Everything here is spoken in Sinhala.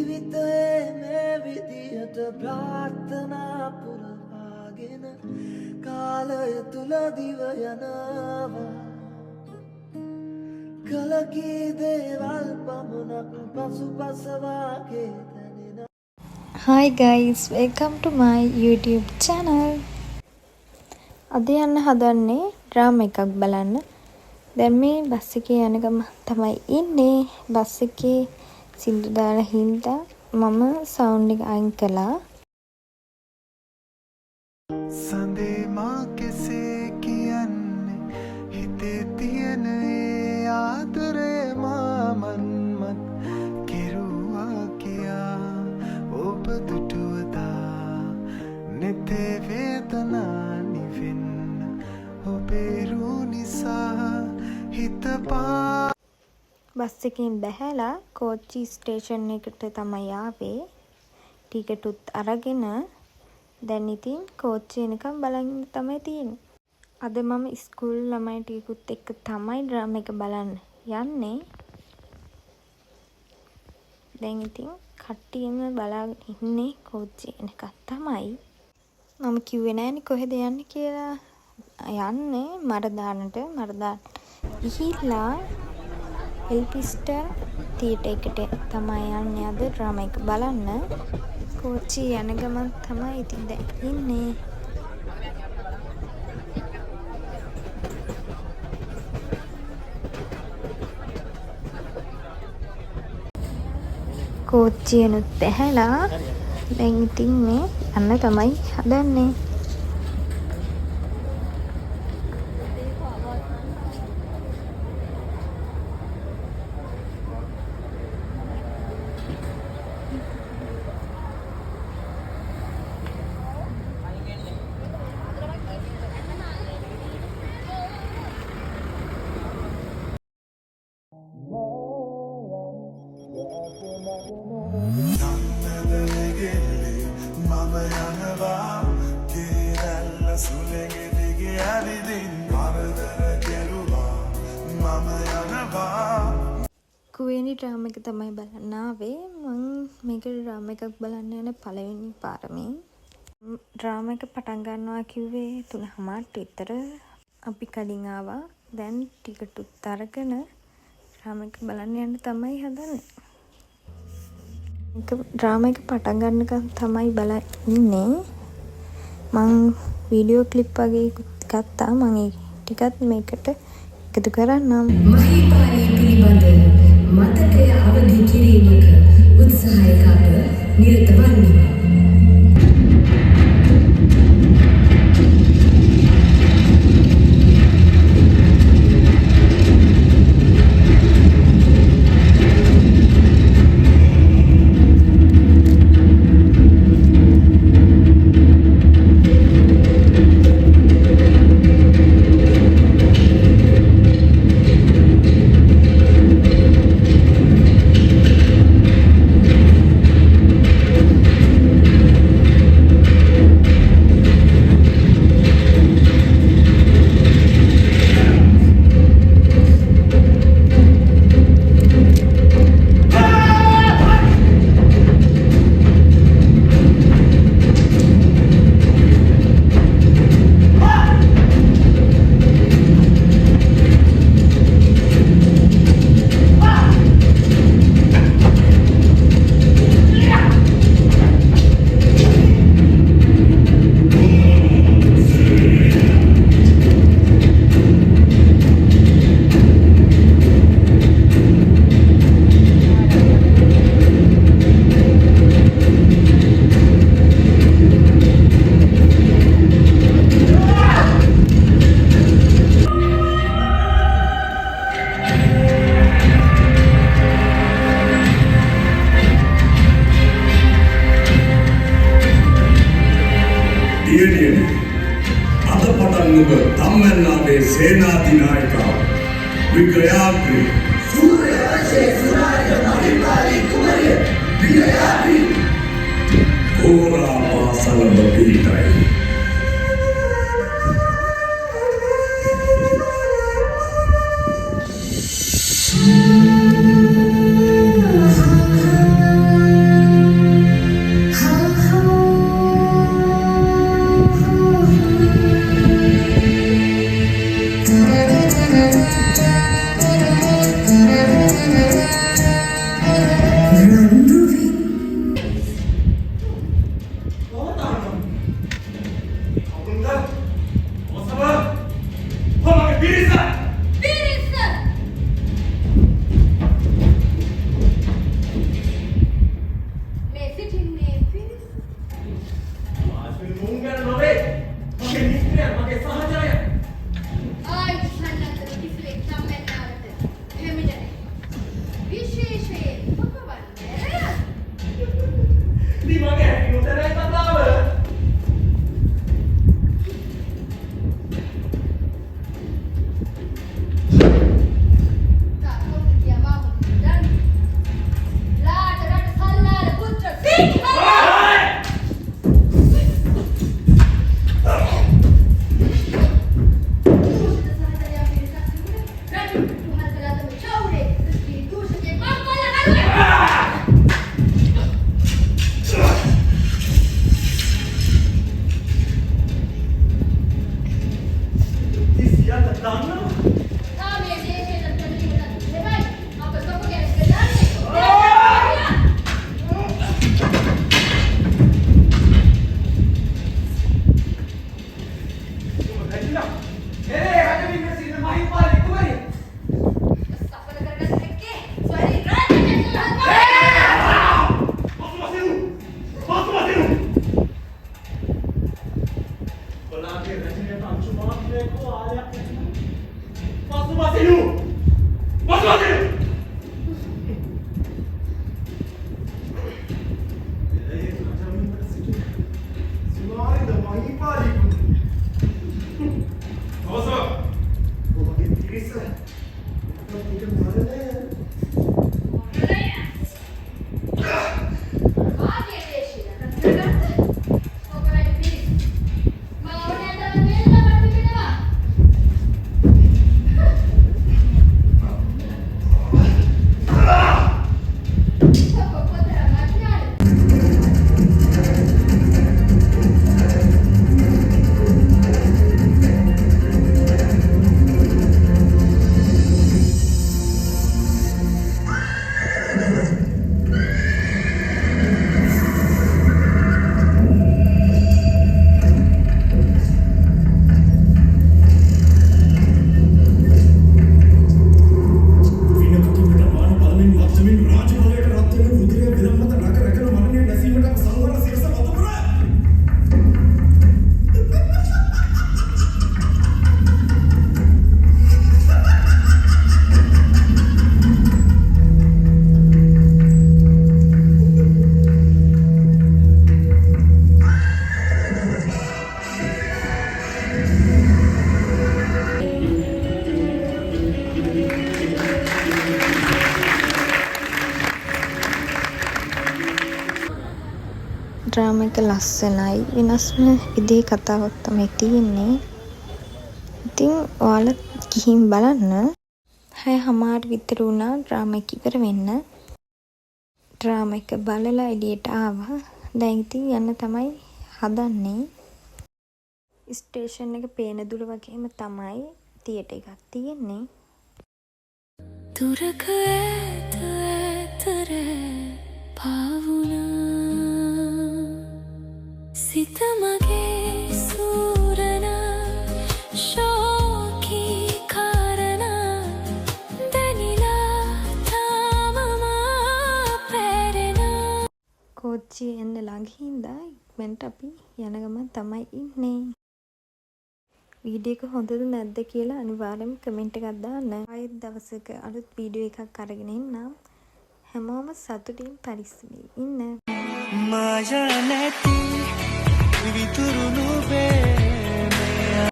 ජීවිතයේ මේ විදියට ප්‍රාර්ථනා පුරවාගෙන කාලය තුල දිව යනවා කලකී දේවල් පමණක් පසුපසවාගේ දැනෙන. Hi guys, welcome to my YouTube channel. අද යන්න හදන්නේ ඩ්‍රාමා එකක් බලන්න. දැන් මේ බස් එකේ යන ගම තමයි ඉන්නේ. බස් එකේ සින්දු දාලා හින්දා මම සවුන්ඩ් එක අයින් කළා. සඳේ මා කෙසේ කියන්නේ හිතේ තියෙන ඒ ආදරේ මන්මත් කෙරුවා කියා ඔබ දුටුවදා නෙතේ වේදනා නිවෙන්න ඔබේ රු නිසා හිතපා. බස් එකෙන් බැහැලා කෝච්චි ස්ටේෂන් එකට තමයි ආවේ. ටිකට් උත් අරගෙන දැන් ඉතින් කෝච්චිය එනකම් බලන් තමයි තියෙන්නේ. අද මම ස්කූල් ළමයි ටිකුත් එක්ක තමයි ඩ්‍රාමා එක බලන්න යන්නේ. දැන් ඉතින් කට්ටියම බලාගෙන ඉන්නේ කෝච්චිය එනකම් තමයි. මම කිව්වේ නෑනේ කොහෙද යන්නේ කියලා. යන්නේ මරදානට. මරදාන ගිහිල්ලා එල්පිස්ටර් තියටර් එකට තමයි යන්නේ අද ඩ්‍රාමා එක බලන්න. කෝච්චිය යන ගමන් තමයි ඉතින් දැන් ඉන්නේ. කෝච්චියනුත් බැහැලා දැන් ඉතින් මේ යන්න තමයි හදන්නේ. කුවේණි ඩ්‍රාමා එක තමයි බලන්න ආවේ. මම මේක ඩ්‍රාමා එකක් බලන්න යන පළවෙනි පාර මේ. ඩ්‍රාමා එක පටන් ගන්නවා කිව්වේ 3:00ට විතර. අපි කලින් ආවා. දැන් ටිකට් උත් අරගෙන ඩ්‍රාමා එක බලන්න යන්න තමයි හදන්නේ. ඩ්‍රාමා එක පටන් ගන්නකම් තමයි බලන් ඉන්නේ. මං වීඩියෝ ක්ලිප් වගේ ගත්තා. මම ඒ ටිකත් මේකට එකතු කරන්නම්. මහීපාරේ පිළිබඳ මතකය අවදි කිරීමක උත්සාහයක අප නිරත වන්නෙමු. අද පටන් ඔබ තම්මැන්නාගේ සේනාධිනායක වික්‍රයාත්‍රි සූර්යවංශයේ සුනායක මහිපාලි කුමරිය වික්‍රයාත්‍රි ගෝරා පාසල බපීටයි. ඩ්‍රාමා එක ලස්සනයි, වෙනස්ම විදිහේ කතාවක් තමයි තියෙන්නේ. ඉතින් ඔයාලා ගිහින් බලන්න. 6:00 විතර වුණා ඩ්‍රාමා එක ඉවර වෙන්න. ඩ්‍රාමා එක බලලා එළියට ආවා. දැන් ඉතින් යන්න තමයි හදන්නේ. ස්ටේෂන් එක පේන දුර වගේම තමයි තියටර් එකක් තියෙන්නේ. දුරක ඈත ඈතර පාවුණා සිත මගේ සූරන ශෝකී කාරණා දැනිලා තාම මා පැරෙනා. කෝච්චිය එන්න ළඟ හින්දා ඉක්මනට අපි යන ගමන් තමයි ඉන්නේ. වීඩියෝ එක හොඳද නැද්ද කියලා අනිවාර්යෙන්ම කමෙන්ට් එකක් දාන්න. ආයෙත් දවසක අලුත් වීඩියෝ එකක් අරගෙන එන්නම්. හැමෝම සතුටින් පරිස්සමින් ඉන්න. මායා නැති විතුරුණු වේ